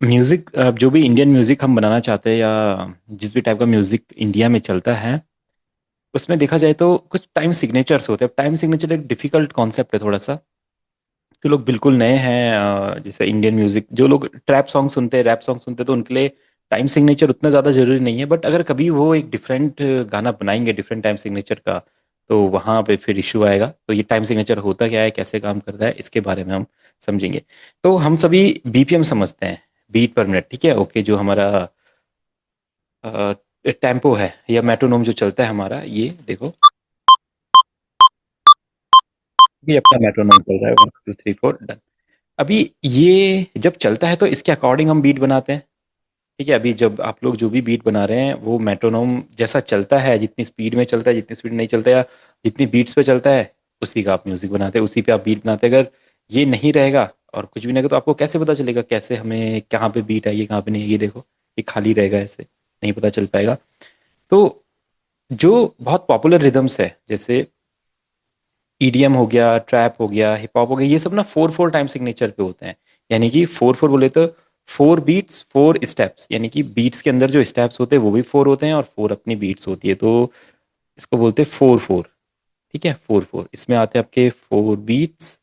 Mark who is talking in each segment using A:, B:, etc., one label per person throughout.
A: Music जो भी Indian music हम बनाना चाहते हैं या जिस भी टाइप का म्यूज़िक इंडिया में चलता है, उसमें देखा जाए तो कुछ टाइम सिग्नेचर्स होते हैं। टाइम सिग्नेचर एक डिफ़िकल्ट कॉन्सेप्ट है थोड़ा-सा। जो लोग बिल्कुल नए हैं जैसे इंडियन म्यूज़िक जो लोग ट्रैप सॉन्ग सुनते हैं, रैप सॉन्ग सुनते हैं, तो उनके लिए टाइम सिग्नेचर उतना ज़्यादा ज़रूरी नहीं है। बट अगर कभी वो एक डिफरेंट गाना बनाएँगे डिफरेंट टाइम सिग्नेचर का, तो वहाँ पे फिर इश्यू आएगा। तो ये टाइम सिग्नेचर होता क्या है, कैसे काम करता है, इसके बारे में हम समझेंगे। तो हम सभी बीपीएम समझते हैं, बीट पर मिनट, ठीक है? ओके, जो हमारा टेम्पो है या मेट्रोनोम जो चलता है हमारा, ये देखो, ये अपना मेट्रोनोम चल रहा है, 1 2 3 4 डन। अभी ये जब चलता है तो इसके अकॉर्डिंग हम बीट बनाते हैं, ठीक है? अभी जब आप लोग जो भी बीट बना रहे हैं वो मेट्रोनोम जैसा चलता है, जितनी स्पीड में चलता है, जितनी स्पीड नहीं चलता, या जितनी बीट्स पे चलता है, उसी का आप म्यूजिक बनाते हैं, उसी पे आप बीट बनाते हैं। अगर ये नहीं रहेगा और कुछ भी नहीं रहेगा, तो आपको कैसे पता चलेगा, कैसे हमें कहाँ पे बीट आई है, कहाँ पे नहीं है? ये देखो, ये खाली रहेगा, ऐसे नहीं पता चल पाएगा। तो जो बहुत पॉपुलर रिदम्स है, जैसे ईडीएम हो गया, ट्रैप हो गया, हिप हॉप हो गया, ये सब ना 4/4 टाइम सिग्नेचर पे होते हैं। यानी कि 4/4 बोले तो 4 बीट्स 4 स्टेप्स, यानी कि बीट्स के अंदर जो स्टेप्स होते हैं वो भी 4 होते हैं और 4 अपनी बीट्स होती है, तो इसको बोलते हैं 4/4। ठीक है, 4/4 इसमें आते हैं आपके 4 बीट्स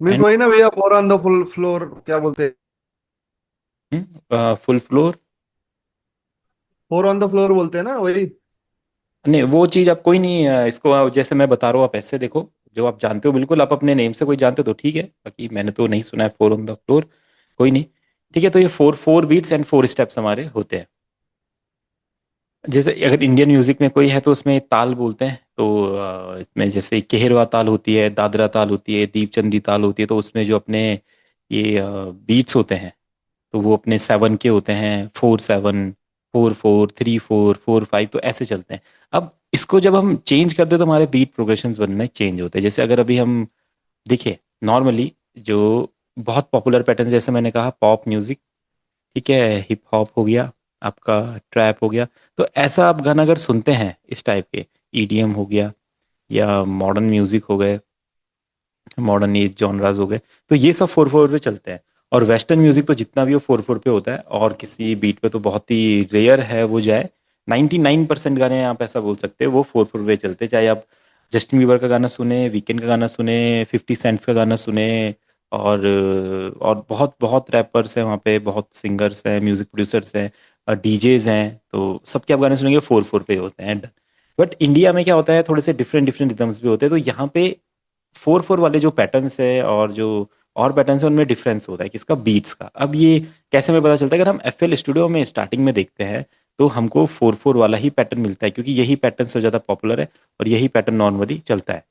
B: मीन्स
A: एंड
B: वही ना भैया, four on the full floor क्या बोलते हैं?
A: Full floor.
B: Four on the floor बोलते हैं ना, वही।
A: नहीं, वो चीज़ आप कोई नहीं, इसको जैसे मैं बता रहा हूँ आप ऐसे देखो, जो आप जानते हो बिल्कुल, आप अपने नेम से कोई जानते हो तो ठीक है, बाकी मैंने तो नहीं सुना है 4 ऑन द फ्लोर। कोई नहीं, ठीक है। तो ये 4/4 बीट्स एंड 4 स्टेप्स हमारे होते हैं। जैसे अगर इंडियन म्यूजिक में कोई है तो उसमें ताल बोलते हैं, तो इसमें जैसे केहरवा ताल होती है, दादरा ताल होती है, दीपचंदी ताल होती है, तो उसमें जो अपने ये बीट्स होते हैं, तो वो अपने 7 के होते हैं, 4/7, 4/4, 3/4, 4/5, तो ऐसे चलते हैं। अब इसको जब हम चेंज कर दे तो हमारे बीट प्रोग्रेशंस बनने चेंज होते हैं। जैसे अगर अभी हम देखिए, नॉर्मली जो बहुत पॉपुलर पैटर्न, जैसे मैंने कहा पॉप म्यूजिक, ठीक है, हिप हॉप हो गया, आपका ट्रैप हो गया, तो ऐसा आप गाना अगर सुनते हैं इस टाइप के, ईडीएम हो गया या मॉडर्न म्यूजिक हो गए, मॉडर्न एज जॉनराज हो गए, तो ये सब 4/4 पे चलते हैं। और वेस्टर्न म्यूजिक तो जितना भी वो 4/4 पे होता है, और किसी बीट पे तो बहुत ही रेयर है वो जाए। 99% गाने आप ऐसा बोल सकते हैं वो 4/4 पे चलते हैं। चाहे आप जस्टिन बीबर का गाना सुने, वीकेंड का गाना सुने, 50 सेंट्स का गाना सुने, और बहुत बहुत रैपर्स हैं वहाँ पे, बहुत सिंगर्स हैं, म्यूजिक प्रोड्यूसर्स हैं, डीजेज हैं, तो सबके आप गाने सुनेंगे 4/4 पे होते हैं। बट इंडिया में क्या होता है, थोड़े से डिफरेंट डिफरेंट रिदम्स भी होते हैं, तो यहाँ पे 4/4 वाले जो पैटर्न्स है और जो और पैटर्न्स है, उनमें डिफरेंस होता है किसका, बीट्स का। अब ये कैसे हमें पता चलता है? अगर हम एफएल स्टूडियो में स्टार्टिंग में देखते हैं तो हमको 4/4 वाला ही पैटर्न मिलता है, क्योंकि यही पैटर्न सबसे ज़्यादा पॉपुलर है और यही पैटर्न नॉर्मली चलता है।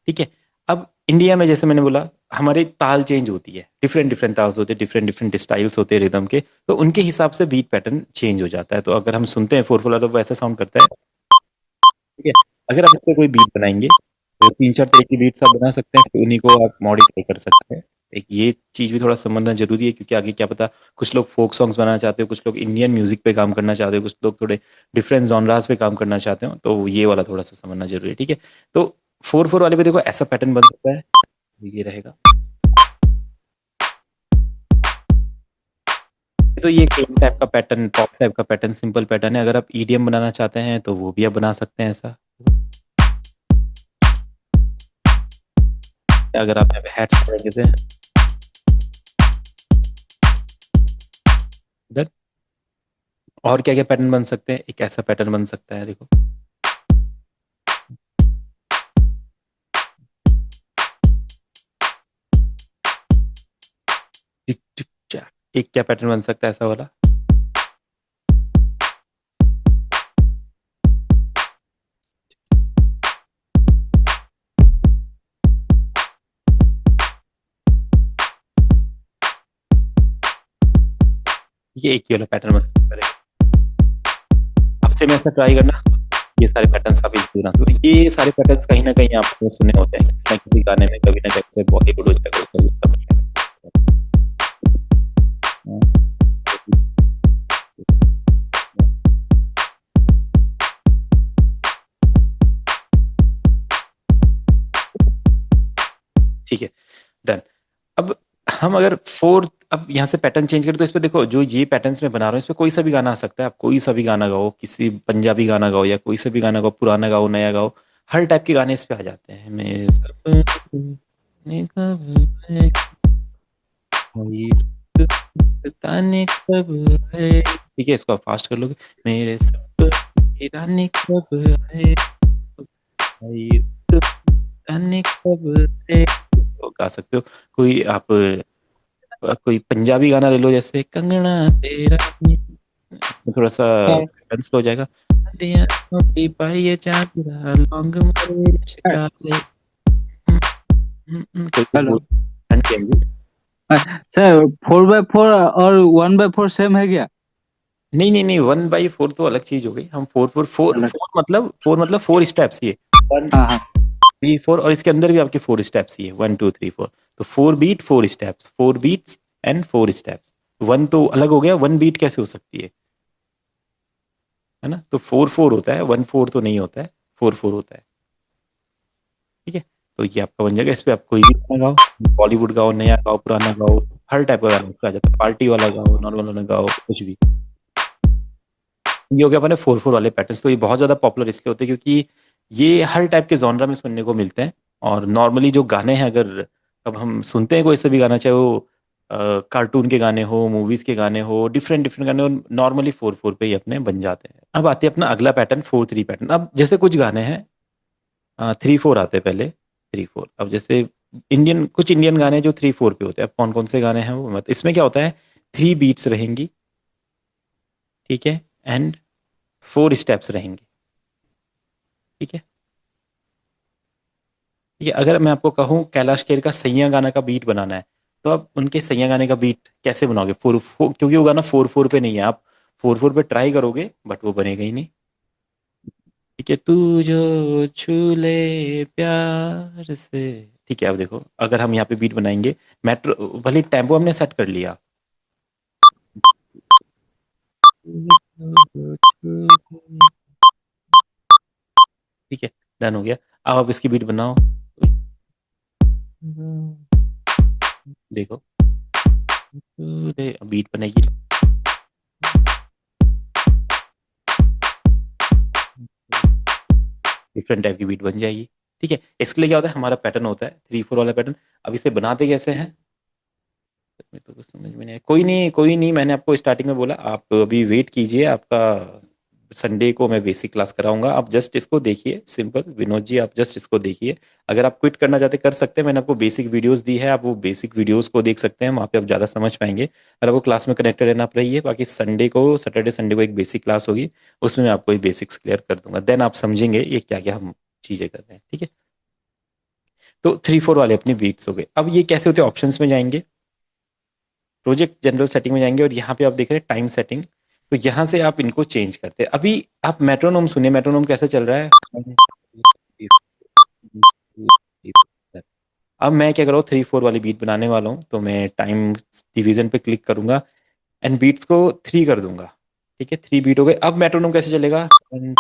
A: ठीक है। अब इंडिया में जैसे मैंने बोला, हमारी ताल चेंज होती है, डिफरेंट डिफरेंट ताल्स होते हैं, डिफरेंट डिफरेंट स्टाइल्स होते हैं रिदम के, तो उनके हिसाब से बीट पैटर्न चेंज हो जाता है। तो अगर हम सुनते हैं 4/4 वाला, तो वो ऐसा साउंड करता है, ठीक है। अगर आप इससे कोई बीट बनाएंगे तो 3 4 तरह की बीट्स आप बना सकते हैं, फिर उन्हीं को आप मॉडिफाई कर सकते हैं। एक ये चीज़ भी थोड़ा समझना जरूरी है, क्योंकि आगे क्या पता, कुछ लोग फोक सॉन्ग्स बनाना चाहते हो, कुछ लोग इंडियन म्यूजिक पे काम करना चाहते हो, कुछ लोग थोड़े डिफरेंट जॉनरास पे काम करना चाहते हो, तो ये वाला थोड़ा सा समझना जरूरी है, ठीक है। तो 4/4 वाले पे देखो ऐसा पैटर्न बन सकता है, ये रहेगा। तो ये क्लीन टाइप का पैटर्न, पॉप टाइप का पैटर्न, सिंपल पैटर्न है। अगर आप ईडीएम बनाना चाहते हैं तो वो भी आप बना सकते हैं ऐसा। अगर आप हेड्स करेंगे से डन। और क्या क्या पैटर्न बन सकते हैं, एक ऐसा पैटर्न बन सकता है, देखो, टिक टिक चैक। एक क्या पैटर्न बन सकता है ऐसा वाला, ये एक ही वाला पैटर्न बन सकता है। अब से मैं ऐसा ट्राई करना, ये सारे पैटर्न्स आप इजीली बना सकते हो। ये सारे पैटर्न्स कहीं ना कहीं आपने सुने होते हैं किसी ना किसी गाने में, कभी ना कभी, बॉलीवुड हो जाए, कोई ठीक है। डन। अब हम अगर फोर्थ, अब यहाँ से पैटर्न चेंज करें तो इस पे देखो, जो ये पैटर्न्स में बना रहा हूँ इस पे कोई सा भी गाना आ सकता है। आप कोई सा भी गाना गाओ, किसी पंजाबी गाना गाओ या कोई सा भी गाना गाओ, पुराना गाओ नया गाओ, हर टाइप के गाने इस पे आ जाते हैं। मेरे सपने कब आए, कोई पता नहीं कब आए। ठीक है, इसको आप फास्ट कर लोगे। मेरे सपने रानी कब आए, कोई पता नहीं कब आए, तो गा सकते हो। कोई आप कोई पंजाबी गाना ले लो, जैसे कंगना तेरा नी, थोड़ा सा
C: हाँ,
A: स्लो हो जाएगा। दिया मोटी पाई चादरा लौंग मारे शिकारे। कोई कोई
C: हेलो।
A: बोल। हाँ जी, हाँ जी।
C: सर 4x4 और 1x4 सेम है क्या?
A: नहीं नहीं नहीं, 1/4 तो अलग चीज हो गई। हम फोर फोर फोर
C: अलग।
A: फोर मतलब 4 स्टेप्स ये। वन
C: हाँ हाँ।
A: 3 4, और इसके अंदर भी आपके 4 स्टेप्स ही है, 1 2 3 4। तो 4 beat 4 steps, 4 beats and 4 steps. One तो अलग हो गया, 1 बीट कैसे हो सकती है ना? तो 4 4 होता है, 1 4 तो नहीं होता है, 4 4 होता है। ठीक है, तो ये आपका बन जाएगा। इस पे आप कोई भी गाना गाओ, बॉलीवुड गाओ, नया गाओ, पुराना गाओ, हर टाइप का गाना इसमें आ जाता है। पार्टी वाला गाओ, नॉर्मल वाला गाओ, कुछ भी। ये हो गया अपने 4 4 वाले पैटर्न्स। तो ये बहुत ज़्यादा पॉपुलर इसलिए होते हैं क्योंकि ये हर टाइप के जॉनरा में सुनने को मिलते हैं। और नॉर्मली जो गाने हैं, अगर अब हम सुनते हैं कोई से भी गाना, चाहे वो कार्टून के गाने हो, मूवीज के गाने हो, डिफरेंट डिफरेंट गाने हो, नॉर्मली 4 4 पे ही अपने बन जाते हैं। अब आते हैं अपना अगला पैटर्न, 4 3 पैटर्न। अब जैसे कुछ गाने हैं 3 4 आते हैं पहले, 3 4। अब जैसे कुछ इंडियन गाने जो 3 4 पे होते हैं। अब कौन कौन से गाने हैं वो मत, इसमें क्या होता है, 3 बीट्स रहेंगी, ठीक है, एंड 4 स्टेप्स रहेंगे। ठीक है, ठीक है। अगर मैं आपको कहूँ कैलाश खेर का सैया गाना का बीट बनाना है, तो आप उनके सैया गाने का बीट कैसे बनाओगे? 4 4, क्योंकि वो गाना 4 4 पे नहीं है। आप 4 4 पे ट्राई करोगे बट वो बनेगा ही नहीं। ठीक है, तू जो छू ले प्यार से। ठीक है, अब देखो, अगर हम यहाँ पे बीट बनाएंगे, मेट्रो भले टेम्पो हमने सेट कर लिया, ठीक है, डन हो गया। अब आप इसकी बीट बनाओ, देखो, बीट बनेगी, डिफरेंट टाइप की बीट बन जाएगी। ठीक है, इसके लिए क्या होता है, हमारा पैटर्न होता है 3 4 वाला पैटर्न। अब इसे बनाते कैसे हैं, मैं तो कुछ समझ में नहीं आया। कोई नहीं कोई नहीं, मैंने आपको स्टार्टिंग में बोला, आप अभी वेट कीजिए, आपका संडे को मैं बेसिक क्लास कराऊंगा। आप जस्ट इसको देखिए, सिंपल विनोद जी, आप जस्ट इसको देखिए। अगर आप क्विट करना चाहते कर सकते हैं, मैंने आपको बेसिक वीडियोस दी है, आप वो बेसिक वीडियोस को देख सकते हैं, वहाँ पे आप ज़्यादा समझ पाएंगे। और आपको क्लास में कनेक्टेड रहना आप रहिए। बाकी संडे को, सैटरडे संडे को एक बेसिक क्लास होगी, उसमें मैं आपको ये बेसिक्स क्लियर कर दूंगा। देन आप समझेंगे ये क्या क्या हम चीज़ें कर रहे हैं। ठीक है, तो 3 4 वाले अपने बीट्स हो गए। अब ये कैसे होते हैं, ऑप्शंस में जाएंगे, प्रोजेक्ट जनरल सेटिंग में जाएंगे, और यहाँ पे आप देख रहे हैं टाइम सेटिंग। तो यहाँ से आप इनको चेंज करते हैं। अभी आप मेट्रोनोम सुनिए, मेट्रोनोम कैसे चल रहा है। अब मैं क्या कर रहा हूँ, 3 4 वाली बीट बनाने वाला हूँ, तो मैं टाइम डिवीजन पे क्लिक करूंगा एंड बीट्स को 3 कर दूंगा। ठीक है, 3 बीट हो गए। अब मेट्रोनोम कैसे चलेगा, ठीक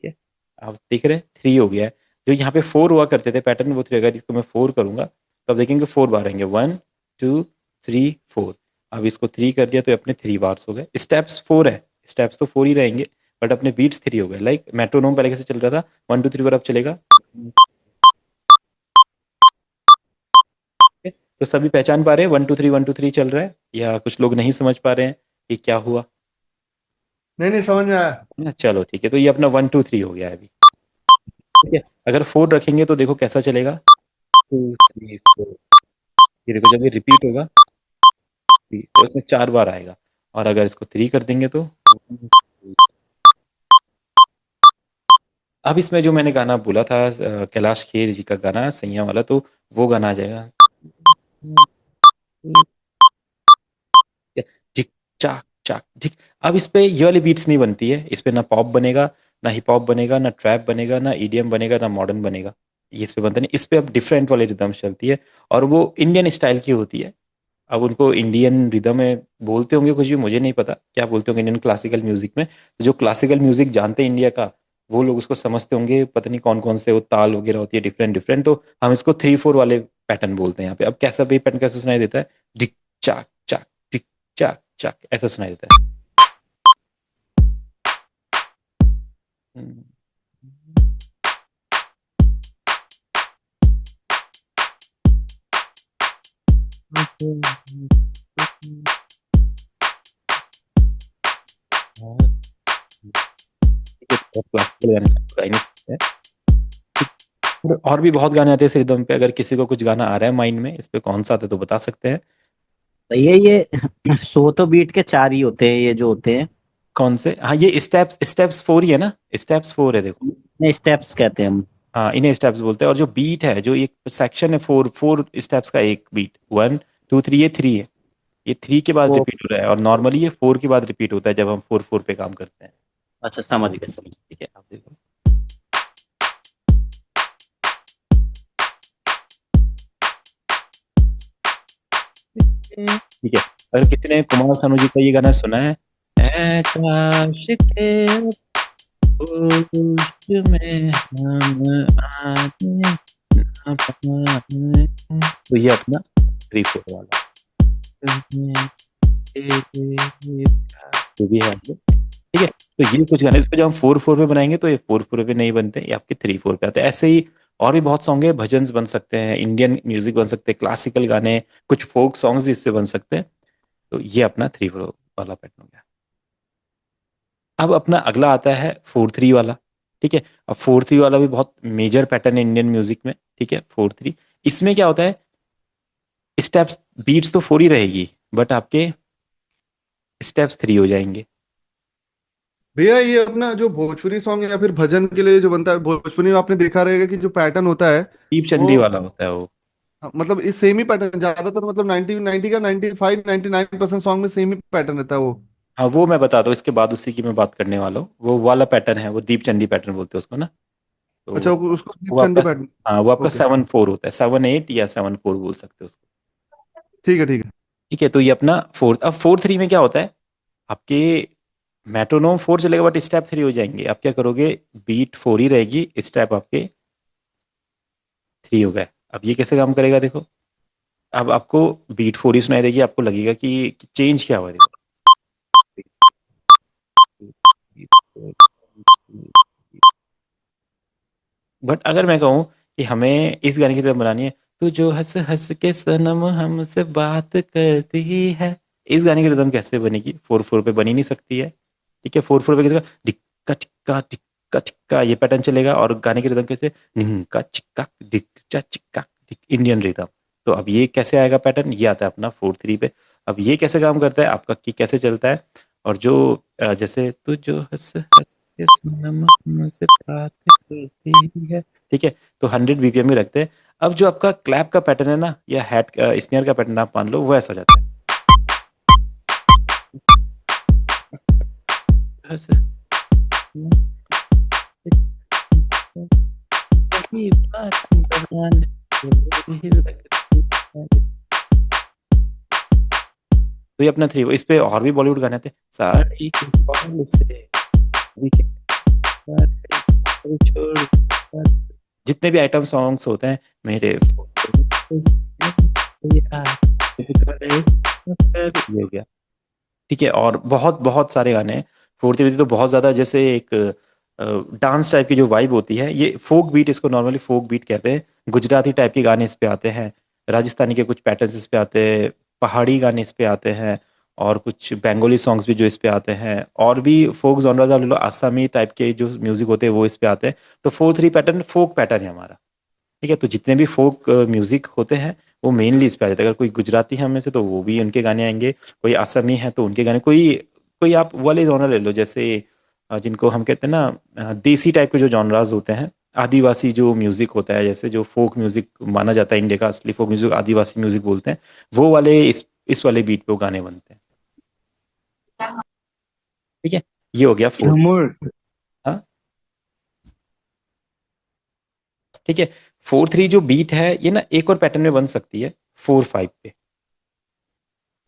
A: है, आप देख रहे हैं 3 हो गया है। जो यहाँ पे 4 हुआ करते थे पैटर्न, वो 3। अगर इसको मैं 4 करूंगा तो आप देखेंगे 4 बार आएंगे, 1 2 3 4। अब इसको 3 कर दिया तो अपने 3 बार्स हो गए। स्टेप्स 4 है, स्टेप्स तो 4 ही रहेंगे, बट अपने बीट्स 3 हो गए। लाइक मेट्रोनोम पहले कैसे चल रहा था, 1 2 3 4, अब चलेगा। ठीक है? तो सभी पहचान पा रहे हैं 1 2 3 1 2 3 चल रहा है, या कुछ लोग नहीं समझ पा रहे हैं कि क्या हुआ?
B: नहीं नहीं, समझ में आया।
A: चलो ठीक है, तो ये अपना 1 2 3 हो गया है अभी। ठीक है, अगर 4 रखेंगे तो देखो कैसा चलेगा, 2 3 4। ये देखो, जब ये रिपीट होगा तो इसमें 4 बार आएगा। और अगर इसको 3 कर देंगे तो अब इसमें जो मैंने गाना बोला था, कैलाश खेर जी का गाना सैया वाला, तो वो गाना आ जाएगा, झिक चाक चाक झिक। अब इस पे ये वाली बीट्स नहीं बनती है, इस पे ना पॉप बनेगा, ना हिप हॉप बनेगा, ना ट्रैप बनेगा, ना ईडीएम बनेगा, ना मॉडर्न बनेगा। ये इस पे बनता नहीं। इस पे अब डिफरेंट वाली रिदम चलती है, और वो इंडियन स्टाइल की होती है। अब उनको इंडियन रिदम में बोलते होंगे कुछ भी, मुझे नहीं पता क्या बोलते होंगे इंडियन क्लासिकल म्यूजिक में। तो जो क्लासिकल म्यूजिक जानते हैं इंडिया का, वो लोग उसको समझते होंगे, पता नहीं कौन कौन से वो ताल वगैरह होती है डिफरेंट डिफरेंट, तो हम इसको 3/4 वाले पैटर्न बोलते हैं यहाँ पे। अब कैसा भी पैटर्न कैसे सुनाई देता है, डिक चाक चाक, डिक चाक चाक, ऐसा सुनाई देता है। हम्म। ठीक है, तो क्लासिकल गाने इसको गा ही नहीं सकते हैं। और भी बहुत गाने आते हैं इस रिदम पे, अगर किसी को कुछ गाना आ रहा है माइंड में इस पे कौन सा आता है तो बता सकते हैं।
D: भैया ये 100 तो बीट के 4 ही होते हैं, ये जो होते हैं।
A: कौन से, हाँ ये स्टेप्स, स्टेप्स 4 ही है ना, स्टेप्स 4 है देखो।
D: नहीं, स्टेप्स कहते हैं हम।
A: हाँ इन्हें स्टेप्स बोलते हैं, और जो बीट है, जो एक सेक्शन है, 4 4 स्टेप्स का एक बीट, 1 2 3, ये 3 है। ये 3 के बाद
D: वो
A: रिपीट हो रहा है, और नॉर्मली ये 4 के बाद रिपीट होता है जब हम 4 4 पे काम करते हैं।
D: अच्छा, समझ गए समझ गए।
A: ठीक है, आप देखो। ठीक है, अगर किसी ने कुमार सानू जी का ये गाना सुना है, "ऐ काश के होश में हम आते ना पाए", तो ये अपना 3/4 वाला, जो भी है आपको। ठीक है, तो ये कुछ गाने, इसको जब हम 4 4 पे बनाएंगे तो ये 4 4 पे नहीं बनते, ये आपके 3/4 पे आते हैं। ऐसे ही और भी बहुत सॉन्ग है, भजन्स बन सकते हैं, इंडियन म्यूजिक बन सकते हैं, क्लासिकल गाने, कुछ फोक सॉन्ग्स भी इससे बन सकते हैं। तो ये अपना 3/4 वाला पैटर्न हो गया। अब अपना अगला आता है 4/3 वाला। ठीक है, अब 4/3 वाला भी बहुत मेजर पैटर्न है इंडियन म्यूजिक में। ठीक है, 4/3, इसमें क्या होता है, स्टेप्स बीट्स तो 4 ही रहेगी, बट आपके स्टेप्स 3 हो जाएंगे।
B: भैया ये अपना जो भोजपुरी सॉन्ग या फिर भजन के लिए जो बनता है भोजपुरी में, आपने देखा रहेगा कि जो पैटर्न होता है
A: दीप
B: वो,
A: चंदी वाला होता है वो।
B: हाँ, मतलब इस सेम ही पैटर्न ज्यादातर, मतलब 90 का 95 99% सॉन्ग में सेम ही पैटर्न रहता है वो।
A: हाँ वो मैं बताता हूँ, इसके बाद उसी की मैं बात करने वाला हूँ। वो वाला पैटर्न है, वो दीप चंदी पैटर्न बोलते हैं उसको ना। तो
B: अच्छा, उसको
A: वो
B: चंदी
A: आपका,
B: पैटर्न।
A: हाँ वो आपका
B: ओके,
A: 7/4 होता है, 7/8 या 7/4 बोल सकते हो उसको।
B: ठीक है ठीक है।
A: ठीक है, तो ये अपना फोर्थ। अब 4/3 में क्या होता है, आपके मेट्रोनोम 4 चलेगा बट स्टेप 3 हो जाएंगे। आप क्या करोगे, बीट 4 ही रहेगी, स्टेप आपके 3 हो गए। अब ये कैसे काम करेगा देखो, अब आपको बीट 4 ही सुनाई देगी, आपको लगेगा कि चेंज क्या हुआ, देखो। बट अगर मैं कहूँ कि हमें इस गाने की तरफ बनानी है, तो जो हंस हंस के सनम हमसे बात करती है, इस गाने की रिदम कैसे बनेगी, 4/4 पे बनी नहीं सकती है। ठीक है, 4/4 पे कैसे, डिक्का टिक्का टिक्का टिक्का, ये पैटर्न चलेगा, और गाने की रिदम कैसे, निक्का चिक्का डिक्का चिक्का डिक, इंडियन रिदम। तो अब ये कैसे आएगा पैटर्न, ये आता है अपना 4/3 पे। अब ये कैसे काम करता है, आपका की कैसे चलता है, और जो जैसे तू जो हंस हंस के सनम हमसे बात करती है। ठीक है, तो 100 बीपीएम में रखते हैं। अब जो आपका क्लैप का पैटर्न है ना, या हैट स्नेयर का पैटर्न आप मान लो, वो ऐसा हो जाता है, ऐसे। तो ये अपना 3, इस पे और भी बॉलीवुड गाने थे, साड़ी के बाल से साड़ी के बाल से छोड़, जितने भी आइटम सॉन्ग्स होते हैं, मेरे ये हो गया। ठीक है, और बहुत बहुत सारे गाने हैं। 4/3 तो बहुत ज़्यादा, जैसे एक डांस टाइप की जो वाइब होती है, ये फोक बीट, इसको नॉर्मली फोक बीट कहते हैं। गुजराती टाइप के गाने इस पे आते हैं, राजस्थानी के कुछ पैटर्न्स इस पे आते हैं, पहाड़ी गाने इस पे आते हैं, और कुछ बंगाली सॉन्ग्स भी जो इस पे आते हैं, और भी फोक जॉनराज आप ले लो, असमी टाइप के जो म्यूजिक होते हैं वो इस पे आते हैं। तो 4/3 पैटर्न फोक पैटर्न है हमारा। ठीक है, तो जितने भी फोक म्यूजिक होते हैं वो मेनली इस पे आ जाते हैं। अगर कोई गुजराती है हमें से तो वो भी उनके गाने आएंगे, कोई असमी है तो उनके गाने, कोई कोई आप वाले जॉनर ले लो, जैसे जिनको हम कहते हैं ना, देसी टाइप के जो जॉनराज होते हैं, आदिवासी जो म्यूजिक होता है, जैसे जो फोक म्यूजिक माना जाता है इंडिया का असली फोक म्यूजिक, आदिवासी म्यूजिक बोलते हैं, वो वाले इस वाले बीट पे वो गाने बनते हैं। ठीक है, ये हो गया 4।
C: झूमर।
A: हाँ, ठीक है, 4/3 जो बीट है ये ना एक और पैटर्न में बन सकती है, 4/5 पे।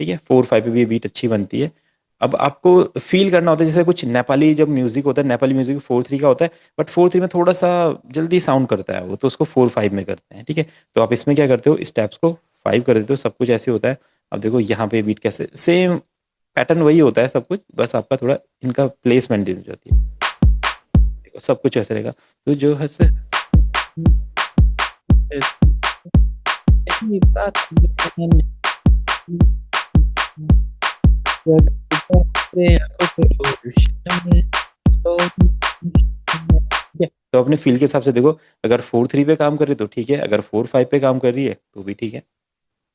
A: ठीक है, 4/5 पे भी ये बीट अच्छी बनती है। अब आपको फील करना होता है, जैसे कुछ नेपाली जब म्यूजिक होता है, नेपाली म्यूजिक 4/3 का होता है, बट 4/3 में थोड़ा सा जल्दी साउंड करता है वो, तो उसको 4/5 में करते हैं, ठीक है। तो आप इसमें क्या करते हो, स्टेप्स को 5 कर देते हो, सब कुछ ऐसे होता है। अब देखो यहाँ पे बीट कैसे, सेम पैटर्न वही होता है सब कुछ, बस आपका थोड़ा इनका प्लेसमेंट दी जाती है। देखो सब कुछ ऐसे रहेगा। तो जो है से तो अपने फील के हिसाब से देखो, अगर 4/3 पे काम कर रही है तो ठीक है, अगर 4/5 पे काम कर रही है तो भी ठीक है।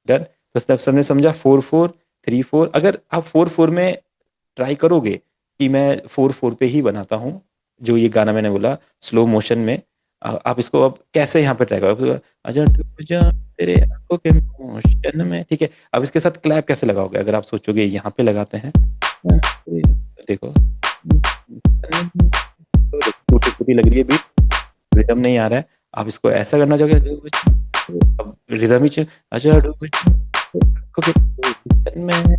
A: डन। तो सब सबने समझा, 4/4 3/4। अगर आप 4/4 में ट्राई करोगे कि मैं 4/4 पे ही बनाता हूँ, जो ये गाना मैंने बोला स्लो मोशन में, आप इसको अब कैसे यहाँ पे ट्राई करो, आजा डूब जा तेरे आंखों के मोशन में, ठीक है। अब इसके साथ क्लैप कैसे लगाओगे, अगर आप सोचोगे यहाँ पे लगाते हैं, देखो टूटी फूटी लग रही है बीट, रिदम नहीं आ रहा है। आप इसको ऐसा करना चाहोगे, अब रिदम ही अच्छा डूब जा आंखों के मोशन में,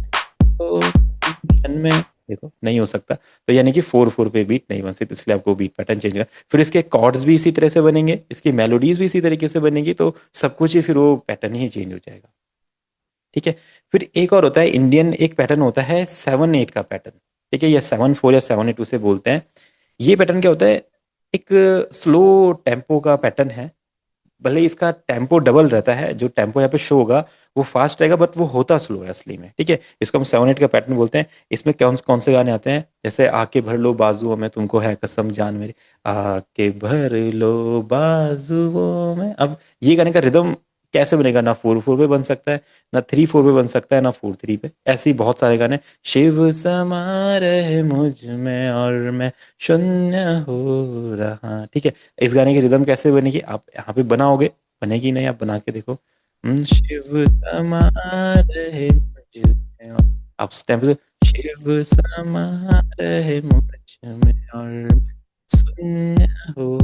A: मोशन में, देखो नहीं हो सकता। तो यानी कि 4/4 पे बीट नहीं बन सकती, इसलिए आपको बीट पैटर्न चेंज करना। फिर इसके कॉर्ड्स भी इसी तरह से बनेंगे, इसकी मेलोडीज भी इसी तरीके से बनेंगी, तो सब कुछ ही फिर वो पैटर्न ही चेंज हो जाएगा, ठीक है। फिर एक और होता है इंडियन, एक पैटर्न होता है 7/8 का पैटर्न, ठीक है, या 7/4 या 7/8 उसे बोलते हैं। ये पैटर्न क्या होता है, एक स्लो टेम्पो का पैटर्न है। भले ही इसका टेम्पो डबल रहता है, जो टेम्पो यहाँ पे शो होगा वो फास्ट रहेगा, बट वो होता स्लो है असली में, ठीक है। इसको हम 7/8 का पैटर्न बोलते हैं। इसमें कौन कौन से गाने आते हैं, जैसे आके भर लो बाजुओं में तुमको है कसम जान मेरी, आके भर लो बाजुओं में। अब ये गाने का रिदम कैसे बनेगा, ना 4/4 पे बन सकता है, ना 3/4 पे बन सकता है, ना 4/3 पे। ऐसे ही बहुत सारे गाने, शिव समा रहे मुझ में और मैं शून्य हो रहा, ठीक है। इस गाने की रिदम कैसे बनेगी, आप यहाँ पे बनाओगे, बनेगी नहीं, आप बना के देखो। शिव समा रहे मुझ में आप स्टेप पे, शिव समा रहे मुझ में और मैं शून्य हो,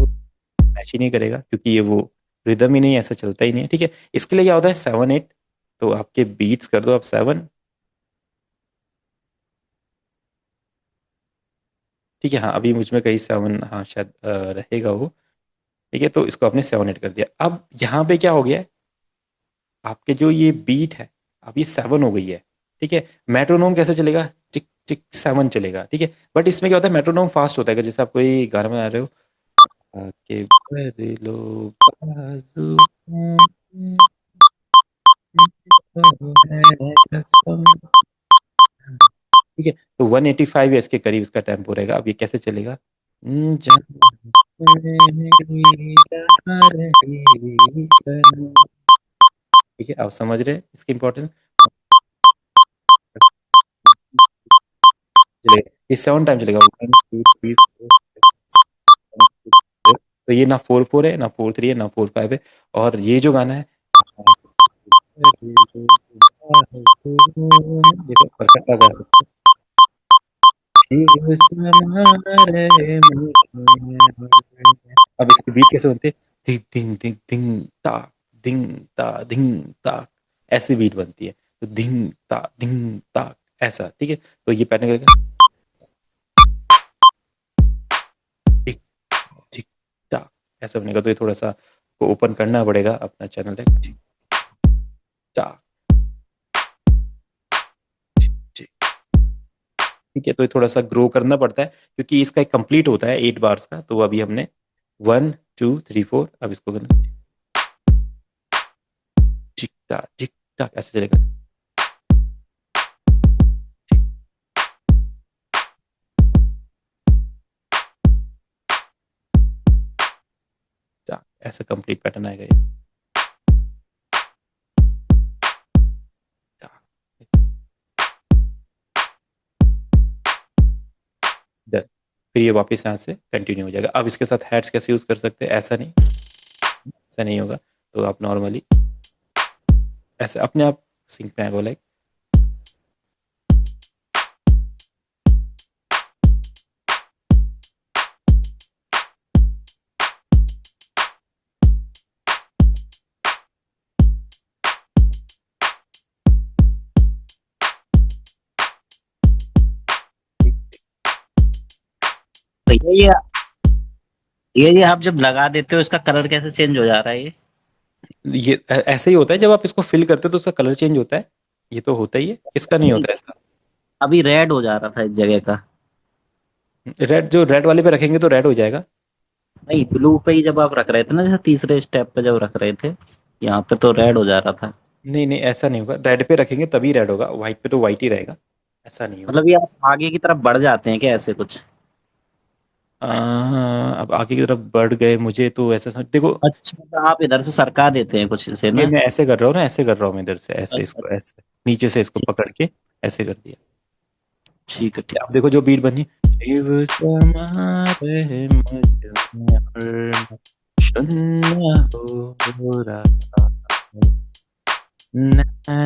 A: मैच ही नहीं करेगा, क्योंकि ये वो रिदम ही नहीं, ऐसा चलता ही नहीं है, ठीक है। इसके लिए क्या होता है 7/8, तो आपके बीट्स कर दो आप 7, ठीक है। हाँ अभी मुझ में कहीं 7, हाँ शायद रहेगा वो, ठीक है। तो इसको आपने 7/8 कर दिया। अब यहाँ पे क्या हो गया है, आपके जो ये बीट है, अब ये 7 हो गई है, ठीक है। मेट्रोनोम कैसे चलेगा, टिक टिक 7 चलेगा, ठीक है। बट इसमें क्या होता है, मेट्रोनोम फास्ट होता है, अगर जैसे आप कोई गाना बना रहे हो, आके बदलो बाजू है कसम, ठीक है। तो 185 या इसके करीब इसका टेम्पो रहेगा। अब ये कैसे चलेगा, जाने मेरी जहाँ रही सनम, ठीक है। आप समझ रहे हैं इसकी इंपॉर्टेंस, चलेगा ये 7 टाइम चलेगा, 1 2 3 4 तो ये ना 4/4 है, ना 4/3 है, ना 4/5 है। और ये जो गाना है, देखो परफेक्ट गा सकते हैं। अब इसकी बीट कैसे बनती है, धिंग धिंग धिंग धिंग ताक, धिंग ता धिंग ताक, ऐसी बीट बनती है। तो धिंग ता धिंग ताक, ऐसा, ठीक है। तो ये पैटर्न करेगा, टिक टिक टाक, ऐसा बनेगा। तो ये थोड़ा सा को ओपन करना पड़ेगा अपना चैनल है, टिक टाक, टिक, ठीक है। तो ये थोड़ा सा ग्रो करना पड़ता है, क्योंकि इसका एक कंप्लीट होता है 8 बार्स का। तो अभी हमने 1 2 3 4, अब इसको करना टिक टाक ऐसे चलेगा, टाक, ऐसा कंप्लीट पैटर्न आएगा ये, टाक, डन। फिर ये वापस यहाँ से कंटिन्यू हो जाएगा। अब इसके साथ हैट्स कैसे यूज कर सकते हैं, ऐसा नहीं, ऐसा नहीं होगा। तो आप नॉर्मली ऐसे अपने आप सिंक में आएगा, लाइक
D: भैया ये आप जब लगा देते हो इसका कलर कैसे चेंज हो जा रहा है ये?
A: ये ऐसे ही होता है, जब आप इसको फिल करते हो तो उसका कलर चेंज होता है। ये तो होता ही है, किसका नहीं
D: नहीं,
A: होता है ऐसा।
D: अभी रेड हो जा रहा था इस जगह का।
A: रेड, जो रेड वाले पे रखेंगे तो रेड हो जाएगा।
D: नहीं, ब्लू पे ही जब आप रख रहे थे ना, जैसे तीसरे स्टेप पे जब रख रहे थे, यहाँ पे तो रेड हो जा रहा था।
A: नहीं नहीं, ऐसा नहीं होगा, रेड पे रखेंगे तभी रेड होगा, व्हाइट पे तो व्हाइट ही रहेगा। ऐसा नहीं होगा।
D: मतलब ये आप आगे की तरफ बढ़ जाते हैं क्या ऐसे कुछ?
A: अब आगे की तरफ बढ़ गए, मुझे तो ऐसा समझ देखो।
D: अच्छा, तो आप इधर से सरका देते हैं कुछ इसे
A: ये
D: ना?
A: मैं ऐसे कर रहा हूँ ना, ऐसे कर रहा हूँ मैं इधर से, ऐसे
D: अच्छा,
A: इसको ऐसे नीचे से इसको पकड़ के ऐसे कर दिया।
D: ठीक है, ठीक।
A: आप देखो जो बीट बनी, शिव समा रहे मुझ में और शून्य हो रहा न, न,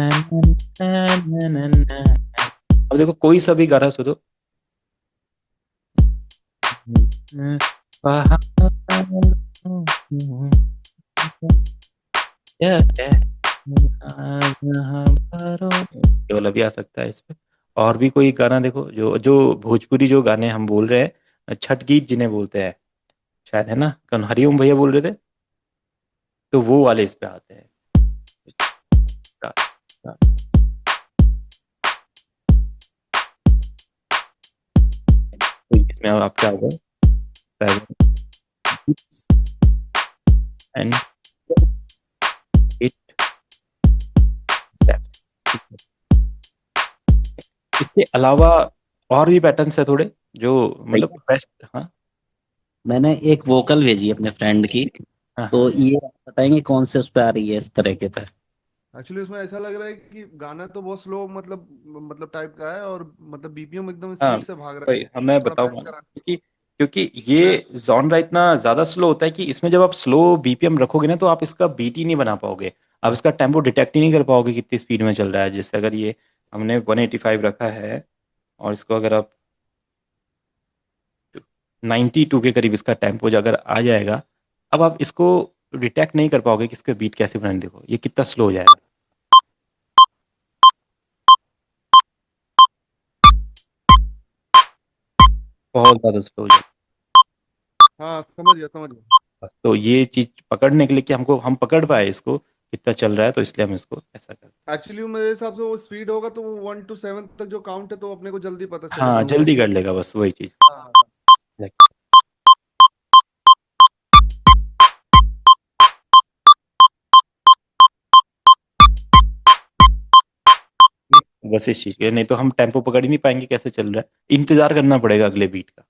A: न, न। अब देखो कोई सा भी गाना सुनो। केवल अभी आ सकता है इसमें। और भी कोई गाना देखो, जो जो भोजपुरी जो गाने हम बोल रहे हैं, छठ गीत जिन्हें बोलते हैं, शायद है ना, कल हरिओम भैया बोल रहे थे, तो वो वाले इस पे आते हैं। तो इसमें अब आपके आ गए 7 and 8 steps। इसके अलावा और भी पैटर्न्स है थोड़े, जो मतलब
D: भैया,
A: बेस्ट। हाँ
D: मैंने एक वोकल भेजी अपने फ्रेंड की,
A: हाँ
D: तो
A: हाँ।
D: ये आप बताएंगे कौन से उस पे आ रही है इस तरह के पे?
B: एक्चुअली उसमें ऐसा लग रहा है कि गाना तो बहुत स्लो मतलब टाइप का है, और मतलब बीपीएम एकदम
A: हाँ
B: स्पीड से भाग रहा है।
A: भाई, हाँ मैं
B: थोड़ा
A: बताऊंगा
B: मैच
A: ना,
B: करा।
A: क्योंकि
B: मैं
A: ये जॉनरा इतना ज्यादा स्लो होता है कि इसमें जब आप स्लो बीपीएम रखोगे ना, तो आप इसका बीट ही नहीं बना पाओगे। आप इसका टेम्पो डिटेक्ट ही नहीं कर पाओगे कितनी स्पीड में चल रहा है। जैसे अगर ये हमने 185 रखा है, और इसको अगर आप 92 के करीब इसका टेम्पो अगर आ जाएगा, अब आप इसको डिटेक्ट नहीं कर पाओगे कि इसका बीट कैसे बनाने। देखो ये कितना स्लो हो जाएगा, बहुत ज्यादा स्लो हो जाएगा।
B: हाँ, समझ गया, समझ गया।
A: तो ये चीज पकड़ने के लिए कि हमको हम पकड़ पाए इसको कितना चल रहा है, तो इसलिए हम इसको ऐसा करते
B: एक्चुअली मेरे हिसाब से वो स्पीड होगा तो 1 to 7 तक जो काउंट है, तो अपने को जल्दी पता
A: हैं।
B: चलेगा
A: हाँ
B: वो।
A: जल्दी कर लेगा, बस वही चीज।
B: हाँ।
A: बस इस चीज के, नहीं तो हम टेम्पो पकड़ ही नहीं पाएंगे कैसे चल रहा है, इंतजार करना पड़ेगा अगले बीट का।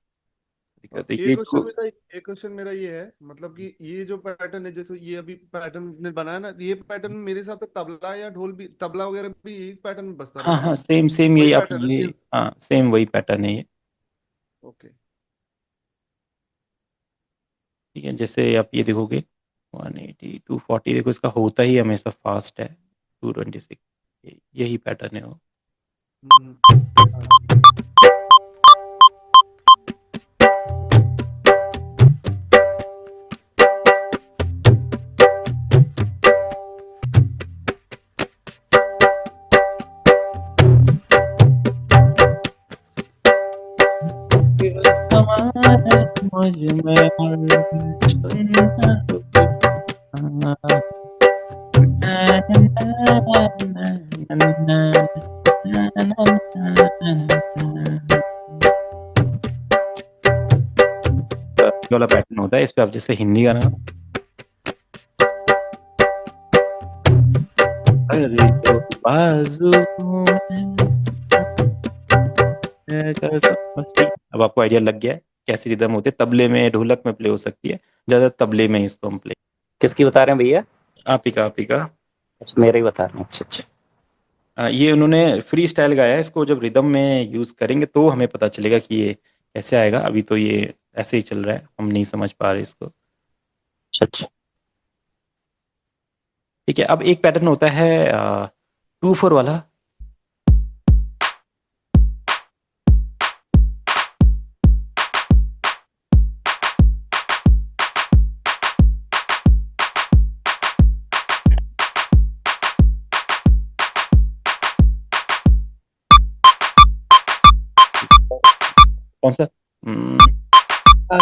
B: और
A: दिक्कत है ये जो।
B: एक क्वेश्चन मेरा ये है, मतलब कि ये जो पैटर्न है, जैसे ये अभी पैटर्न ने बनाया ना, ये पैटर्न मेरे हिसाब से तबला या ढोल भी, तबला वगैरह भी इस पैटर्न में बजता
A: हाँ
B: रहेगा
A: हाँ,
B: ना?
A: सेम सेम
B: वही
A: यही आप
B: पैटर्न है,
A: ये।
B: सेम।
A: हाँ सेम वही पैटर्न है ये।
B: ओके।
A: ठीक है, जैसे आप ये देखोगे 180 240, देखो इसका होता ही हमेशा फास्ट है। 226, यही पैटर्न है वो।
B: हम्म।
A: मुझ में और सुनना होगा। ये वाला पैटर्न होता है इस पे। आप जैसे हिंदी गाना, अरे तो बाजू में है मस्ती। अब आपको आइडिया लग गया है कैसी रिदम होती है, तबले में ढोलक में प्ले हो सकती है, ज्यादा तबले में ही इसको हम प्ले।
D: किसकी बता रहे हैं भैया?
A: आप ही का।
D: अच्छा, मेरे ही बता रहे हैं, अच्छा अच्छा।
A: ये उन्होंने फ्री स्टाइल गाया है, इसको जब रिदम में यूज करेंगे तो हमें पता चलेगा कि ये कैसे आएगा। अभी तो ये ऐसे ही चल रहा है, हम नहीं समझ पा रहे इसको।
D: अच्छा अच्छा।
A: ठीक है, अब एक पैटर्न होता है 2/4 वाला। कौन सा? हम्म, तो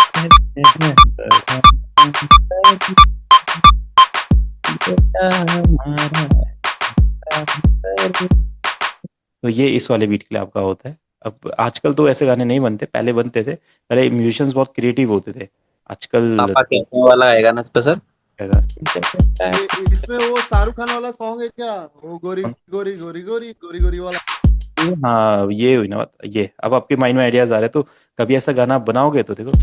A: ये इस वाले बीट के लिए आपका होता है। अब आजकल तो ऐसे गाने नहीं बनते, पहले बनते थे। पहले म्यूजिशियंस बहुत क्रिएटिव होते थे। आजकल
D: पापा
A: तो
D: कहते हैं वाला आएगा ना इस पे सर?
B: ये इसमें वो शाहरुख खान वाला सॉन्ग है क्या, वो गोरी गोरी गोरी गोरी गोरी गोरी वाला?
A: हाँ ये हुई ना बात। ये अब आपके माइंड में आइडियाज आ रहे हैं, तो कभी ऐसा गाना आप बनाओगे तो देखो।
B: और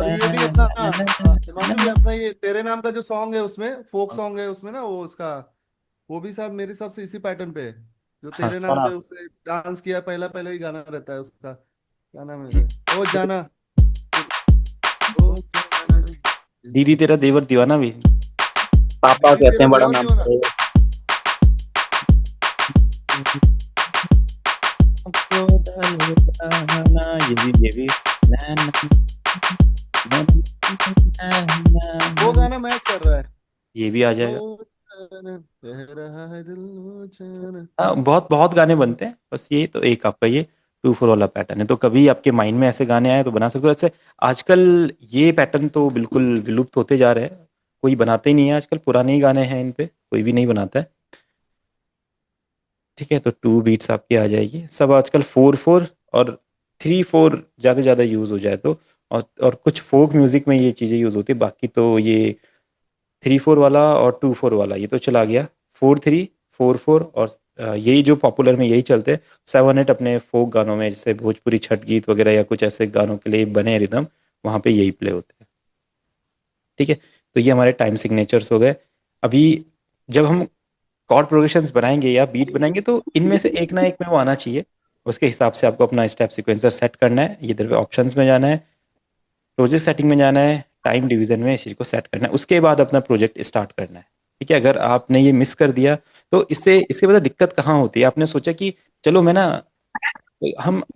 B: ये भी अपना हिमांशु भी अपना ये तेरे नाम का जो सॉन्ग है उसमें फोक सॉन्ग है उसमें ना, वो उसका वो भी शायद मेरे हिसाब से इसी पैटर्न पे है। जो
A: हाँ
B: तेरे
A: कौन
B: नाम पे
A: आप?
B: उसने डांस किया, पहला पहला ही गाना रहता है उसका, क्या नाम है, ओ जाना, ओ जाना।
A: दीदी तेरा देवर दीवाना भी।
D: पापा
B: दीदी
D: कहते
B: तेरा
D: हैं बड़ा
B: देवर
D: नाम
B: दीवाना।
D: है।
A: ये भी
B: वो गाना मैच कर रहा है।
A: ये भी आ
B: ओ
A: जाएगा।
B: जाना, कह रहा है दिल, ओ जाना।
A: हाँ बहुत बहुत गाने बनते हैं, बस ये तो एक आपका ये 2/4 वाला पैटर्न है। तो कभी आपके माइंड में ऐसे गाने आए तो बना सकते हो ऐसे। आजकल ये पैटर्न तो बिल्कुल विलुप्त होते जा रहे हैं, कोई बनाते ही नहीं है आजकल। पुराने ही गाने हैं इन पे, कोई भी नहीं बनाता है। ठीक है, तो 2 बीट्स आपकी आ जाएगी। सब आजकल 4/4 और 3/4 ज़्यादा ज़्यादा यूज़ हो जाए तो। और कुछ फोक म्यूजिक में ये चीज़ें यूज़ होती है, बाकी तो ये 3/4 वाला और 2/4 वाला ये तो चला गया। 4/3 4/4 और यही जो पॉपुलर में यही चलते हैं। 7/8 अपने फोक गानों में, जैसे भोजपुरी छठ गीत वगैरह या कुछ ऐसे गानों के लिए बने रिदम, वहाँ पे यही प्ले होते हैं। ठीक है, तो ये हमारे टाइम सिग्नेचर्स हो गए। अभी जब हम कॉर्ड प्रोग्रेशंस बनाएंगे या बीट बनाएंगे तो इनमें से एक ना एक में वो आना चाहिए। उसके हिसाब से आपको अपना स्टेप सीक्वेंसर सेट करना है। ये इधर पे ऑप्शंस में जाना है, प्रोजेक्ट सेटिंग में जाना है, टाइम डिवीजन में इस चीज़ को सेट करना है, उसके बाद अपना प्रोजेक्ट स्टार्ट करना है। ठीक है, अगर आपने ये मिस कर दिया तो इससे इससे पता दिक्कत कहाँ होती है। आपने सोचा कि चलो मैं ना,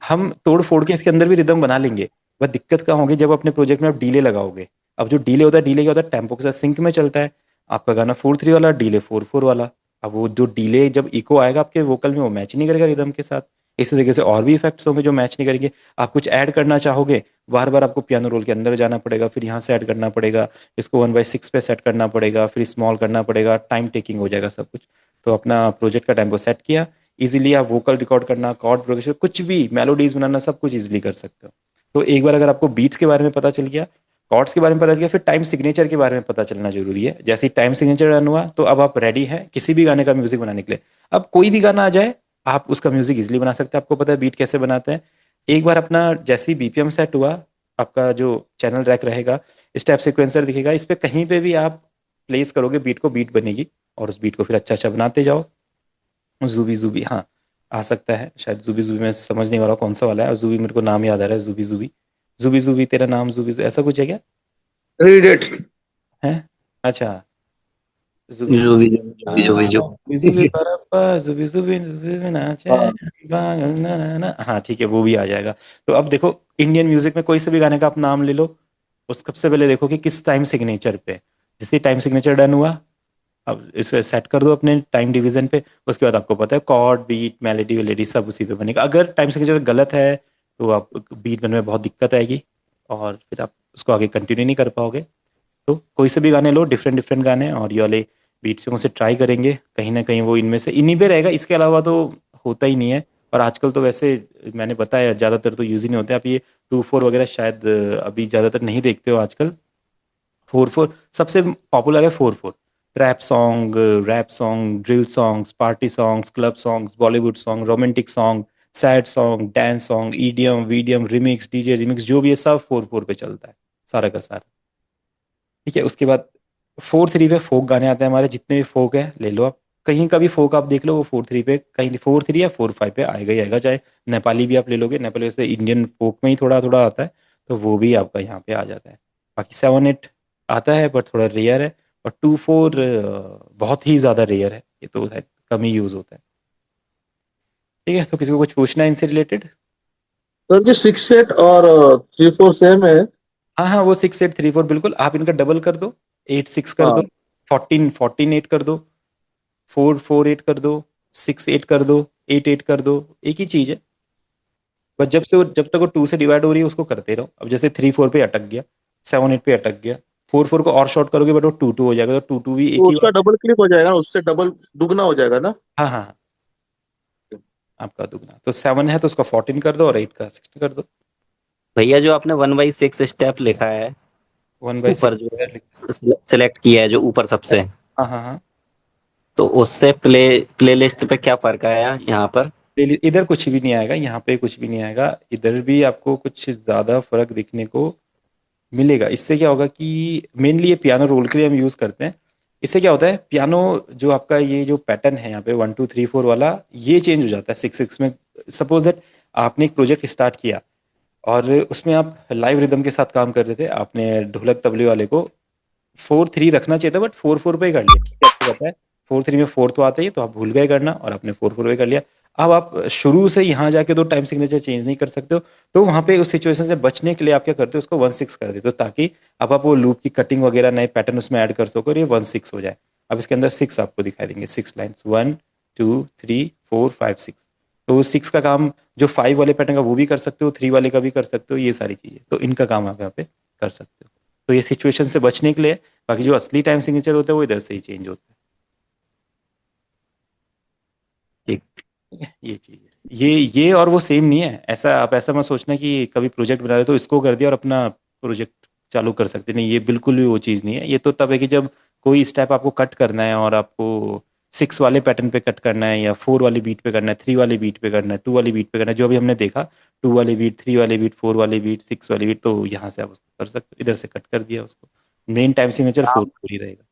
A: हम तोड़ फोड़ के इसके अंदर भी रिदम बना लेंगे। बस दिक्कत कहाँ होगी, जब अपने प्रोजेक्ट में आप डीले लगाओगे। अब जो डीले होता है, डीले क्या होता है, टेम्पो के साथ सिंक में चलता है। आपका गाना 4/3 वाला, डीले 4/4 वाला। अब वो जो डीले जब इको आएगा आपके वोकल में, वो मैच नहीं करेगा रिदम के साथ। इसी तरीके से और भी इफेक्ट्स होंगे जो मैच नहीं करेंगे। आप कुछ ऐड करना चाहोगे, बार बार आपको पियानो रोल के अंदर जाना पड़ेगा, फिर यहाँ से ऐड करना पड़ेगा, इसको 1/6 पे सेट करना पड़ेगा, फिर स्मॉल करना पड़ेगा, टाइम टेकिंग हो जाएगा सब कुछ। तो अपना प्रोजेक्ट का टेम्पो सेट किया, इजीली आप वोकल रिकॉर्ड करना, कॉर्ड प्रोग्रेशन, कुछ भी मेलोडीज बनाना, सब कुछ इजीली कर सकते हो। तो एक बार अगर आपको बीट्स के बारे में पता चल गया, कॉर्ड्स के बारे में पता चल गया, फिर टाइम सिग्नेचर के बारे में पता चलना जरूरी है। जैसे ही टाइम सिग्नेचर रन हुआ तो अब आप रेडी हैं किसी भी गाने का म्यूजिक बनाने के लिए। अब कोई भी गाना आ जाए, आप उसका म्यूजिक इजीली बना सकते हैं। आपको पता है बीट कैसे बनाते हैं। एक बार अपना जैसे ही बीपीएम सेट हुआ, आपका जो चैनल रैक रहेगा, स्टेप सिक्वेंसर दिखेगा, इस पे कहीं पे भी आप प्लेस करोगे बीट को, बीट बनेगी। और उस बीट को फिर अच्छा अच्छा बनाते जाओ। जूबी जूबी, हाँ आ सकता है शायद। जूबी जूबी मैं समझ नहीं वाला कौन सा वाला है, और जूबी मेरे को नाम याद आ रहा है, जूबी जूबी। जूबी जूबी तेरा नाम जूबी जूबी, ऐसा कुछ है क्या?
E: Read it.
A: है, अच्छा। जुबी
D: जो भी जो भी जो
A: जुबी जुबी परप्पा, जुबी जुबी जुबी नाचे,
E: हाँ,
A: ना ना ना। हाँ ठीक है, वो भी आ जाएगा। तो अब देखो, इंडियन म्यूजिक में कोई से भी गाने का आप नाम ले लो, उस सबसे पहले देखो कि किस टाइम सिग्नेचर पे। जैसे टाइम सिग्नेचर डन हुआ, अब इसे सेट कर दो अपने टाइम डिवीजन पे। उसके बाद आपको पता है कॉर्ड बीट मेलोडी वेलेडी सब उसी पे बनेगा। अगर टाइम सिग्नेचर गलत है तो आप बीट बनने में बहुत दिक्कत आएगी, और फिर आप उसको आगे कंटिन्यू नहीं कर पाओगे। तो कोई से भी गाने लो, डिफरेंट डिफरेंट गाने, और ये वाले बीट्स को से ट्राई करेंगे, कहीं ना कहीं वो इनमें से इन्हीं पे रहेगा। इसके अलावा तो होता ही नहीं है। और आजकल तो वैसे मैंने बताया ज़्यादातर तो यूज़ ही नहीं होते। आप ये 2/4 वगैरह शायद अभी ज़्यादातर नहीं देखते हो आजकल। 4/4 सबसे पॉपुलर है। 4/4 trap song, rap song, drill songs, party songs, club songs, Bollywood song, romantic song, sad song, dance song, EDM VDM, remix, DJ remix, जो भी है सब 4/4 पे चलता है, सारा का सारा। ठीक है, उसके बाद 4/3 पे फोक गाने आते हैं हमारे। जितने भी फोक है ले लो आप, कहीं का भी फोक आप देख लो, वो 4/3 पे, कहीं 4/3 या 4/5 पे आएगा ही आएगा। चाहे नेपाली भी आप ले लोगे, नेपाली वैसे इंडियन फोक में ही थोड़ा थोड़ा आता है, तो वो भी आपका यहाँ पे आ जाता है। बाकी 7/8 आता है पर थोड़ा रेयर है। और 2/4 बहुत ही ज़्यादा रेयर है, ये तो है, कम ही यूज़ होता है। ठीक है, तो किसी को कुछ पूछना है इनसे रिलेटेड?
E: सर जी 6/8 और 3/4 सेम है?
A: हाँ हाँ, वो 6/8 3/4 बिल्कुल। आप इनका डबल कर दो, 8/6 कर दो,
E: हाँ।
A: 14/8 कर दो, 4/4/8 कर दो, 6/8 कर दो, 8/8 कर दो, एक ही चीज है। बस जब तक वो 2 से डिवाइड हो रही है उसको करते रहो। अब जैसे 3 4 पे अटक गया, 7 8 पे अटक गया, 4 4 को और शॉर्ट करोगे बट वो 2 2 हो जाएगा, तो 2 2 भी एक
E: तो
A: ही
E: उसका
A: बात।
E: डबल क्लिक हो जाएगा, उससे डबल दुगना हो जाएगा ना?
A: हाँ हाँ हाँ, आपका दुगना तो 7 है तो उसका 14 कर दो और 8 का 16 कर दो।
D: भैया जो आपने 1/6 स्टेप लिखा है
A: 1/6।
D: ऊपर, जो सिलेक्ट किया है जो ऊपर सबसे,
A: हाँ हाँ हाँ।
D: तो उससे प्लेलिस्ट पे क्या फर्क आया यहाँ पर?
A: इधर कुछ भी नहीं आएगा, यहाँ पे कुछ भी नहीं आएगा, इधर भी आपको कुछ ज़्यादा फर्क दिखने को मिलेगा। इससे क्या होगा कि मेनली ये पियानो रोल के लिए हम यूज़ करते हैं। इससे क्या होता है, पियानो जो आपका ये जो पैटर्न है यहाँ पे 1 2 3 4 वाला, ये चेंज हो जाता है 6 6 में। सपोज दैट आपने एक प्रोजेक्ट स्टार्ट किया और उसमें आप लाइव रिदम के साथ काम कर रहे थे, आपने ढोलक तबले वाले को 4 3 रखना चाहिए था बट 4 4 पे ही कर लिया। क्या आपको पता है 4 3 में 4 तो आता ही है, तो आप भूल गए करना और आपने 4 4 पे कर लिया। अब आप शुरू से यहाँ जाके तो टाइम सिग्नेचर चेंज नहीं कर सकते हो, तो वहाँ पे उस सिचुएशन से बचने के लिए आप क्या करते हो, उसको 1 6 कर देते हो, ताकि अब आप वो लूप की कटिंग वगैरह नए पैटर्न उसमें ऐड कर सको और ये 1 6 हो जाए। अब इसके अंदर 6 आपको दिखाई देंगे, 6 लाइन्स, 1 2 3 4 5 6। तो 6 का काम जो 5 वाले पैटर्न का वो भी कर सकते हो, 3 वाले का भी कर सकते हो, ये सारी चीज़ें तो इनका काम आप यहाँ पे कर सकते हो। तो ये सिचुएशन से बचने के लिए, बाकी जो असली टाइम सिग्नेचर होता है वो इधर से ही चेंज होता
D: ठीक।
A: है। ये चीज़ है, ये और वो सेम नहीं है। ऐसा आप ऐसा मत सोचना कि कभी प्रोजेक्ट बना रहे तो इसको कर दिया और अपना प्रोजेक्ट चालू कर सकते नहीं, ये बिल्कुल भी वो चीज़ नहीं है। ये तो तब है कि जब कोई स्टेप आपको कट करना है और आपको 6 वाले पैटर्न पे कट करना है या 4 वाली बीट पे करना है, 3 वाली बीट पे करना है, 2 वाली बीट पे करना है, जो अभी हमने देखा 2 वाली बीट, 3 वाली बीट, 4 वाली बीट, 6 वाली बीट, तो यहाँ से आप उसको कर सकते हो, इधर से कट कर दिया उसको। मेन टाइम सिग्नेचर 4
D: यहाँ
A: 4 ही रहेगा।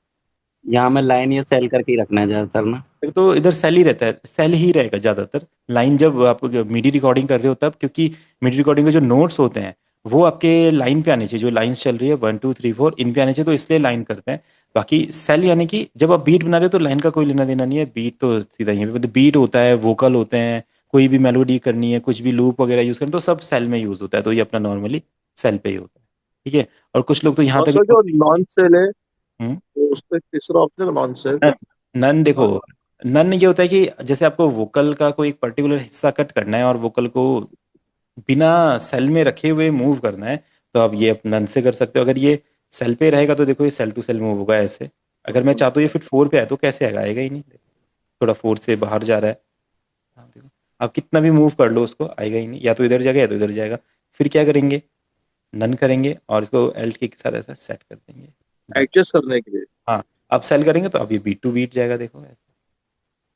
D: यहाँ में लाइन या सेल करके ही रखना है ज्यादातर ना?
A: फिर तो इधर सेल ही रहता है, सेल ही रहेगा ज़्यादातर। लाइन जब आप मीडी रिकॉर्डिंग कर रहे हो तब, क्योंकि मीडी रिकॉर्डिंग के जो नोट्स होते हैं वो आपके लाइन पे आने चाहिए, जो लाइंस चल रही है 1 2 3 4 इन पे आने चाहिए, तो इसलिए लाइन करते हैं। बाकी सेल यानी कि जब आप बीट बना रहे हो तो लाइन का कोई लेना देना नहीं है, बीट तो सीधा यहीं पे, मतलब बीट होता है, वोकल होते हैं, कोई भी मेलोडी करनी है, कुछ भी लूप वगैरह यूज़ करना तो सब सेल में यूज़ होता है, तो ये अपना नॉर्मली सेल पे ही होता है। ठीक है। और कुछ लोग तो यहाँ
E: और
A: तक
E: सर जो नॉन सेल है,
A: हम्म,
E: तो उस पर तीसरा option non sale.
A: None none देखो, नन ये होता है कि जैसे आपको वोकल का कोई एक पर्टिकुलर हिस्सा कट करना है और वोकल को बिना सेल में रखे हुए मूव करना है, तो आप ये नन से कर सकते हो। अगर ये सेल पे रहेगा तो देखो ये सेल टू सेल मूव होगा ऐसे। अगर मैं चाहता हूँ ये फिर 4 पे आए तो कैसे आएगा, आएगा ही नहीं, थोड़ा 4 से बाहर जा रहा है। हाँ, देखो आप कितना भी मूव कर लो उसको आएगा ही नहीं, या तो इधर जाएगा या तो इधर जाएगा। फिर क्या करेंगे, नन करेंगे और इसको एल्ट के साथ ऐसा सेट कर देंगे बीट।
E: एडजस्ट करने के लिए।
A: हाँ, आप सेल करेंगे तो अब ये बीट टू बीट जाएगा, देखो ऐसे।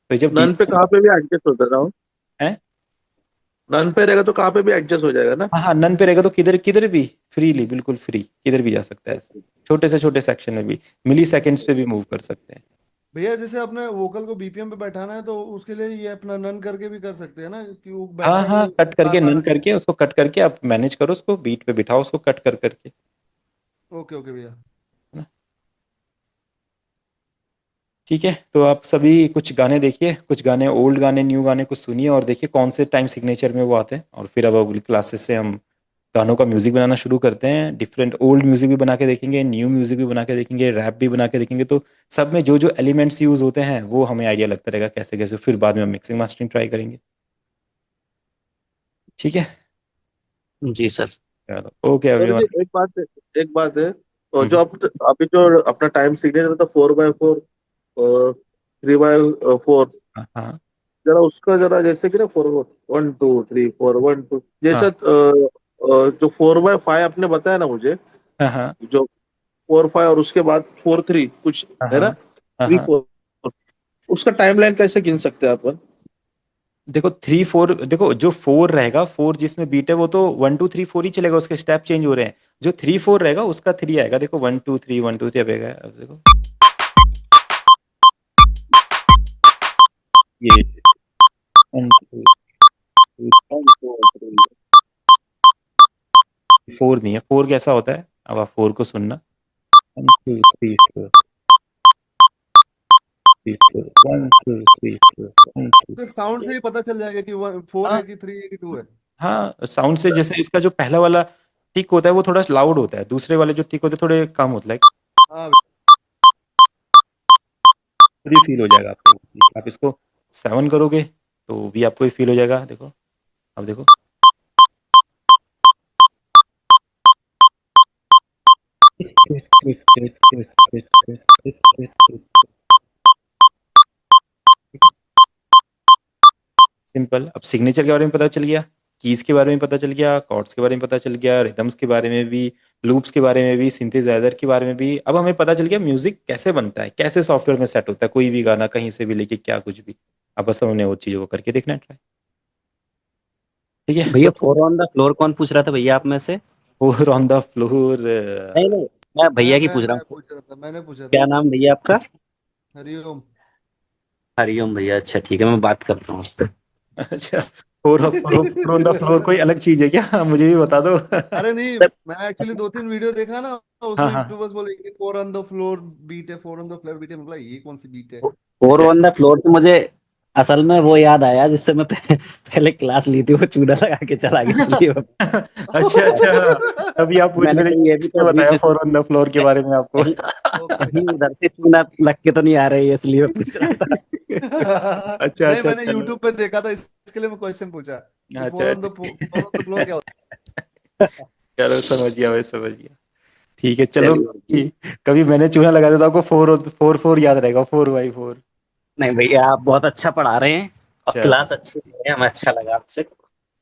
A: तो जब
E: नन पे कहाँ पे भी एडजस्ट होता रहा हूँ।
A: है,
E: नन पे रहेगा तो कहाँ पे भी एडजस्ट हो जाएगा ना?
A: हाँ हाँ, नन पे रहेगा तो किधर किधर भी फ्रीली, बिल्कुल फ्री, किधर भी जा सकता है ऐसे। छोटे से छोटे सेक्शन में भी मिली सेकेंड्स पे भी मूव कर सकते हैं।
B: भैया जैसे अपने वोकल को बीपीएम पे बैठाना है तो उसके लिए ये अपना नन करके भी कर सकते हैं ना, कि वो
A: हाँ
B: बैठता
A: हाँ,
B: तो
A: कट करके,
B: आसान
A: नन
B: है।
A: करके उसको कट करके आप मैनेज करो, उसको बीट पे बिठाओ, उसको कट कर करके, है
B: ओके ओके भैया।
A: ना। ठीक है, तो आप सभी कुछ गाने देखिए, कुछ गाने ओल्ड गाने, न्यू गाने कुछ सुनिए और देखिए कौन से टाइम सिग्नेचर में वो आते हैं, और फिर अब अगली क्लासेस से हम गानों का म्यूजिक बनाना शुरू करते हैं। डिफरेंट ओल्ड म्यूजिक भी बना के देखेंगे, न्यू म्यूजिक भी बना के देखेंगे, रैप भी बना के देखेंगे, तो सब में जो जो एलिमेंट्स यूज होते हैं वो हमें आइडिया लगता रहेगा कैसे कैसे, फिर बाद में हम मिक्सिंग मास्टरिंग ट्राई करेंगे। ठीक है,
D: जी सर।
A: चलो ओके
E: सर जी
A: एवरीवन।
E: एक बात है, और जो आप अभी जो अपना टाइम सिग्नेचर था 4/4 और 3/4,
A: हाँ हाँ
E: जरा उसका जरा जैसे कि ना 4 1 2 3 4 1 2 जैसा,
A: हाँ
E: जो 4/5 आपने बताया ना मुझे,
A: हाँ हाँ
E: जो 4/5 और उसके बाद 4/3 कुछ
A: हाँ
E: है
A: हाँ
E: ना,
A: हाँ
E: थ्री
A: हाँ।
E: फोर उसका टाइमलाइन कैसे गिन सकते हैं अपन?
A: देखो 3 4, देखो जो 4 रहेगा, 4 जिसमें बीट है वो तो 1 2 3 4 ही चलेगा, उसके स्टेप चेंज हो रहे हैं। जो 3 4 रहेगा उसका 3 आएगा, देखो 1 2 3 1 2 3 अब आएगा, अब देखो ये 1 2 4 नहीं है, 4 कैसा होता है, अब आप 4 को सुनना, 1 2 3 4 3 4 1 2 3 4 1 2।
B: तो साउंड से ही पता चल जाएगा कि 4
A: हाँ
B: है कि 3 है कि 2 है।
A: हाँ, साउंड से, जैसे इसका जो पहला वाला टिक होता है वो थोड़ा लाउड होता है, दूसरे वाले जो टिक होते हैं थोड़े कम होता है,
B: हाँ
A: खुद ही फील हो जाएगा आपको। आप इसको 7 करोगे तो भी आपको ही फील हो जाएगा, देखो अब देखो सिंपल। अब सिग्नेचर के बारे में पता चल गया, कीज के बारे में पता चल गया, कॉर्ड्स के बारे में पता चल गया, रिदम्स के बारे में भी, लूप्स के बारे में भी, सिंथेसाइजर के बारे में भी। अब हमें पता चल गया म्यूजिक कैसे बनता है, कैसे सॉफ्टवेयर में सेट होता है, कोई भी गाना कहीं से भी लेके क्या कुछ भी। अब बस हमने वो चीजों को करके देखना है ट्राई। ठीक है,
D: भैया फोर ऑन द फ्लोर कौन पूछ रहा था भैया आप में से?
A: Four on the floor.
D: नहीं नहीं, मैं भैया की पूछ रहा
B: मैं
D: हूँ।
B: पूछ रहा था, मैंने पूछा
D: क्या
B: था।
D: नाम भैया आपका?
B: हरिओम।
D: हरिओम भैया, अच्छा ठीक है, मैं बात करता हूँ उससे।
A: अच्छा, four four on the floor कोई अलग चीज है क्या? मुझे भी बता दो।
B: अरे नहीं, मैं एक्चुअली 2-3 वीडियो देखा ना,
A: हाँ
B: उसमें
A: हाँ।
B: यूट्यूबर्स बोले कि four on the floor beat है, four on the floor beat है। मतलब ये कौन सी बीट है?
D: फोर ऑन द फ्लोर तो मुझे असल में वो याद आया जिससे मैं पहले क्लास ली थी, वो चूड़ा लगा के चला गया इसलिए
A: अच्छा अच्छा, तभी आप पूछ
D: मैंने
A: रहे थे
D: कहीं ये भी
A: किसने
D: तो
A: बताया
D: बीच
A: फोर ऑन द फ्लोर के बारे में आपको?
D: कहीं
B: ओके।
D: कहीं उधर से चूना लग के तो नहीं आ रही है, इसलिए मैं पूछ रहा था।
A: अच्छा
B: नहीं,
A: अच्छा,
B: मैंने
A: चलो।
B: यूट्यूब पे देखा था, इसके लिए मैं क्वेश्चन पूछा कि
A: अच्छा अच्छा,
B: फोर ऑन द फ्लोर क्या होता
A: चलो समझ गया, मैं समझ गया। ठीक है चलो।
D: चलिए।
A: कभी मैंने चूना लगा दिया तो आपको फोर फोर फोर याद रहेगा, 4x4।
D: नहीं भैया, आप बहुत अच्छा पढ़ा रहे हैं और
A: चलो
D: क्लास अच्छी ले रहे हैं, हमें अच्छा लगा आपसे।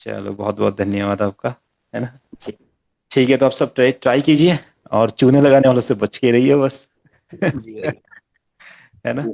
A: चलो, बहुत बहुत धन्यवाद आपका, है ना।
D: जी
A: ठीक है, तो आप सब ट्राई ट्राई कीजिए, और चूने लगाने वालों से बच के रहिए बस।
D: जी भैया।
A: है ना।